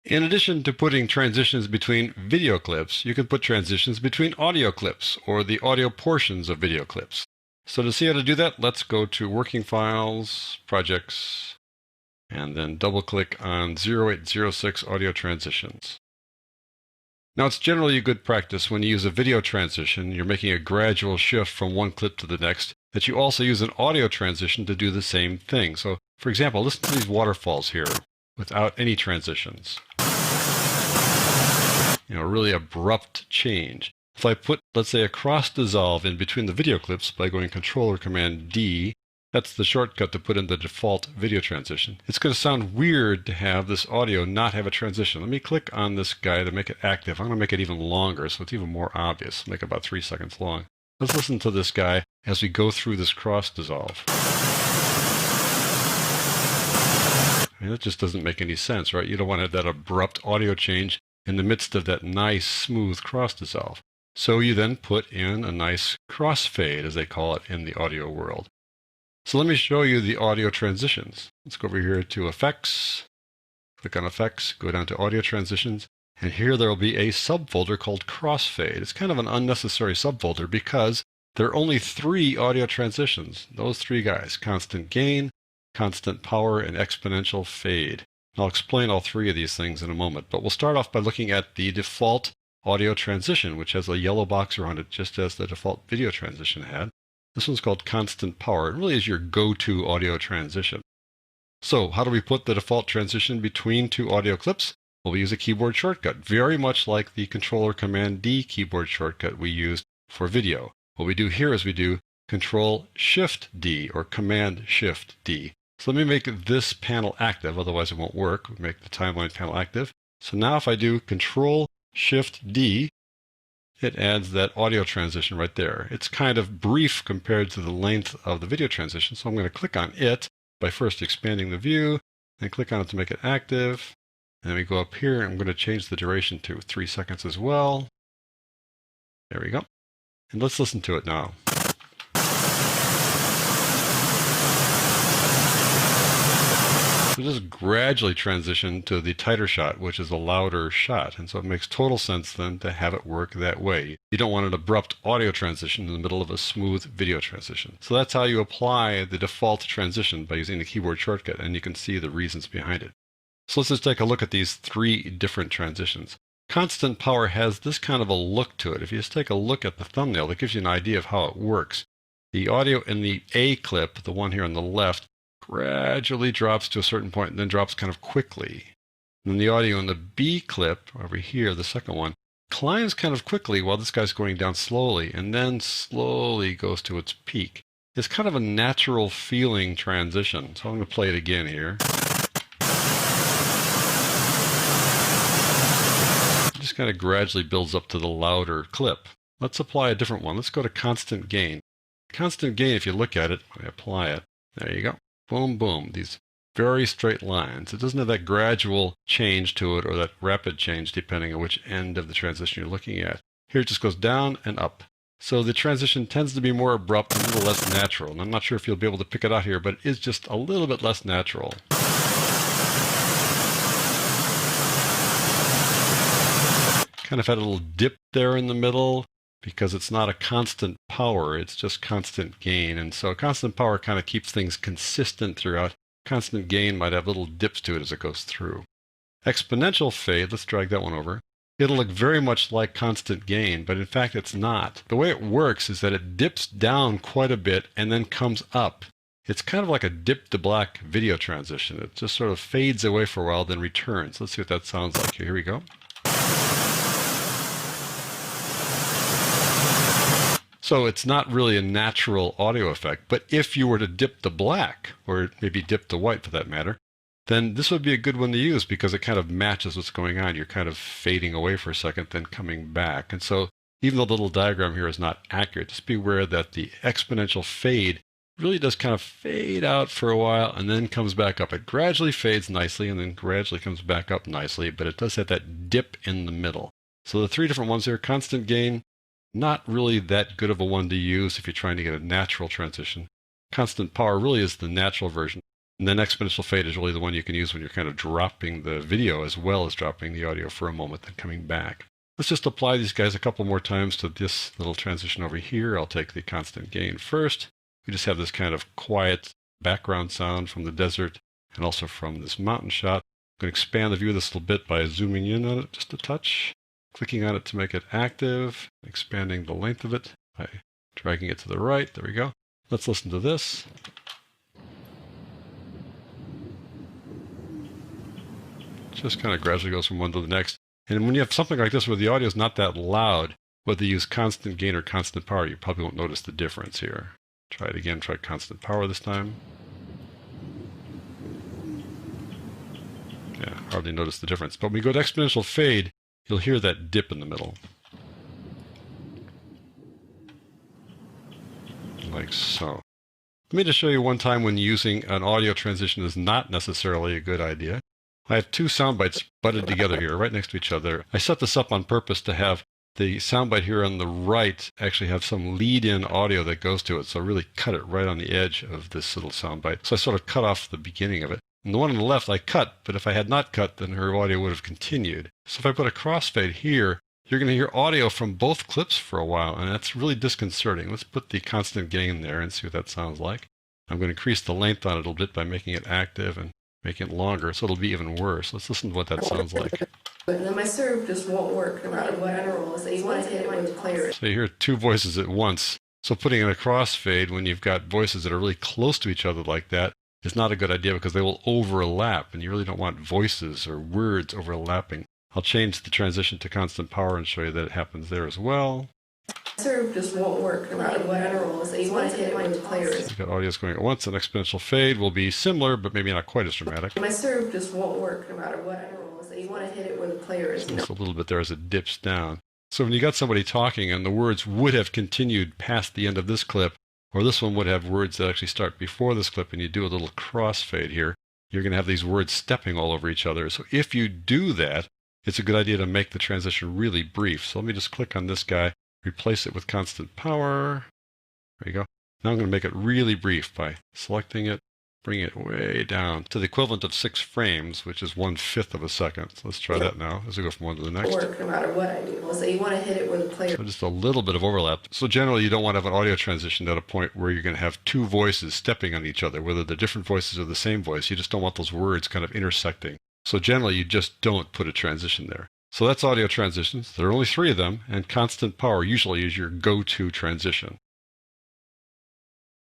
In addition to putting transitions between video clips, you can put transitions between audio clips or the audio portions of video clips. So to see how to do that, let's go to Working Files, Projects, and then double-click on 0806 Audio Transitions. Now, it's generally a good practice when you use a video transition, you're making a gradual shift from one clip to the next, that you also use an audio transition to do the same thing. So, for example, listen to these waterfalls here without any transitions. Really abrupt change. If I put, let's say, a cross dissolve in between the video clips by going Control or Command D, that's the shortcut to put in the default video transition. It's going to sound weird to have this audio not have a transition. Let me click on this guy to make it active. I'm going to make it even longer so it's even more obvious. Make it about 3 seconds long. Let's listen to this guy as we go through this cross dissolve. That just doesn't make any sense, right? You don't want to have that abrupt audio change in the midst of that nice, smooth cross dissolve. So you then put in a nice crossfade, as they call it in the audio world. So let me show you the audio transitions. Let's go over here to Effects, click on Effects, go down to Audio Transitions, and here there will be a subfolder called Crossfade. It's kind of an unnecessary subfolder because there are only 3 audio transitions. Those 3 guys, constant gain, constant power, and exponential fade. I'll explain all 3 of these things in a moment, but we'll start off by looking at the default audio transition, which has a yellow box around it, just as the default video transition had. This one's called constant power. It really is your go-to audio transition. So how do we put the default transition between 2 audio clips? Well, we use a keyboard shortcut, very much like the Control or Command D keyboard shortcut we used for video. What we do here is we do Control Shift D or Command Shift D. So let me make this panel active, otherwise it won't work. We make the timeline panel active. So now if I do Control Shift D, it adds that audio transition right there. It's kind of brief compared to the length of the video transition, so I'm going to click on it by first expanding the view, then click on it to make it active. And then we go up here, and I'm going to change the duration to 3 seconds as well. There we go. And let's listen to it now. So just gradually transition to the tighter shot, which is a louder shot. And so it makes total sense then to have it work that way. You don't want an abrupt audio transition in the middle of a smooth video transition. So that's how you apply the default transition by using the keyboard shortcut, and you can see the reasons behind it. So let's just take a look at these 3 different transitions. Constant power has this kind of a look to it. If you just take a look at the thumbnail, that gives you an idea of how it works. The audio in the A clip, the one here on the left, gradually drops to a certain point and then drops kind of quickly. And then the audio in the B clip over here, the second one, climbs kind of quickly while this guy's going down slowly and then slowly goes to its peak. It's kind of a natural feeling transition. So I'm going to play it again here. It just kind of gradually builds up to the louder clip. Let's apply a different one. Let's go to constant gain. Constant gain, if you look at it, I apply it. There you go. Boom, boom. These very straight lines. It doesn't have that gradual change to it or that rapid change depending on which end of the transition you're looking at. Here it just goes down and up. So the transition tends to be more abrupt and a little less natural. And I'm not sure if you'll be able to pick it out here, but it is just a little bit less natural. Kind of had a little dip there in the middle, because it's not a constant power, it's just constant gain. And so constant power kind of keeps things consistent throughout. Constant gain might have little dips to it as it goes through. Exponential fade, let's drag that one over. It'll look very much like constant gain, but in fact it's not. The way it works is that it dips down quite a bit and then comes up. It's kind of like a dip to black video transition. It just sort of fades away for a while, then returns. Let's see what that sounds like. Here we go. So it's not really a natural audio effect, but if you were to dip to black, or maybe dip to white for that matter, then this would be a good one to use because it kind of matches what's going on. You're kind of fading away for a second, then coming back. And so even though the little diagram here is not accurate, just be aware that the exponential fade really does kind of fade out for a while and then comes back up. It gradually fades nicely and then gradually comes back up nicely, but it does have that dip in the middle. So the 3 different ones here, constant gain, not really that good of a one to use if you're trying to get a natural transition. Constant power really is the natural version. And then exponential fade is really the one you can use when you're kind of dropping the video as well as dropping the audio for a moment, then coming back. Let's just apply these guys a couple more times to this little transition over here. I'll take the constant gain first. We just have this kind of quiet background sound from the desert and also from this mountain shot. I'm going to expand the view of this a little bit by zooming in on it just a touch, clicking on it to make it active, expanding the length of it by dragging it to the right. There we go. Let's listen to this. Just kind of gradually goes from one to the next. And when you have something like this where the audio is not that loud, whether you use constant gain or constant power, you probably won't notice the difference here. Try it again, try constant power this time. Yeah, hardly notice the difference. But when you go to exponential fade, you'll hear that dip in the middle. Like so. Let me just show you one time when using an audio transition is not necessarily a good idea. I have two sound bites butted together here, right next to each other. I set this up on purpose to have the soundbite here on the right actually have some lead-in audio that goes to it. So I really cut it right on the edge of this little soundbite. So I sort of cut off the beginning of it. And the one on the left I cut, but if I had not cut, then her audio would have continued. So if I put a crossfade here, you're going to hear audio from both clips for a while, and that's really disconcerting. Let's put the constant gain there and see what that sounds like. I'm going to increase the length on it a little bit by making it active and making it longer, so it'll be even worse. Let's listen to what that sounds like. And then my serve just won't work no matter what I roll. So you want to hit it with the player. So you hear two voices at once. So putting in a crossfade when you've got voices that are really close to each other like that is not a good idea because they will overlap, and you really don't want voices or words overlapping. I'll change the transition to constant power and show you that it happens there as well. Serve just won't work no matter what I roll. So you want to hit it with the player. You've got audios going at once. An exponential fade will be similar, but maybe not quite as dramatic. My serve just won't work no matter what I roll. So you want to hit it with the player. Just a little bit there as it dips down. So when you got somebody talking and the words would have continued past the end of this clip, or this one would have words that actually start before this clip, and you do a little crossfade here, you're going to have these words stepping all over each other. So if you do that, it's a good idea to make the transition really brief. So let me just click on this guy, replace it with constant power. There you go. Now I'm going to make it really brief by selecting it, bringing it way down to the equivalent of 6 frames, which is 1/5 of a second. So let's try that now as we go from one to the next. Work no matter what I do. So you want to hit it with the player. So just a little bit of overlap. So generally you don't want to have an audio transition at a point where you're going to have two voices stepping on each other, whether they're different voices or the same voice. You just don't want those words kind of intersecting. So generally you just don't put a transition there. So that's audio transitions. There are only 3 of them, and constant power usually is your go-to transition.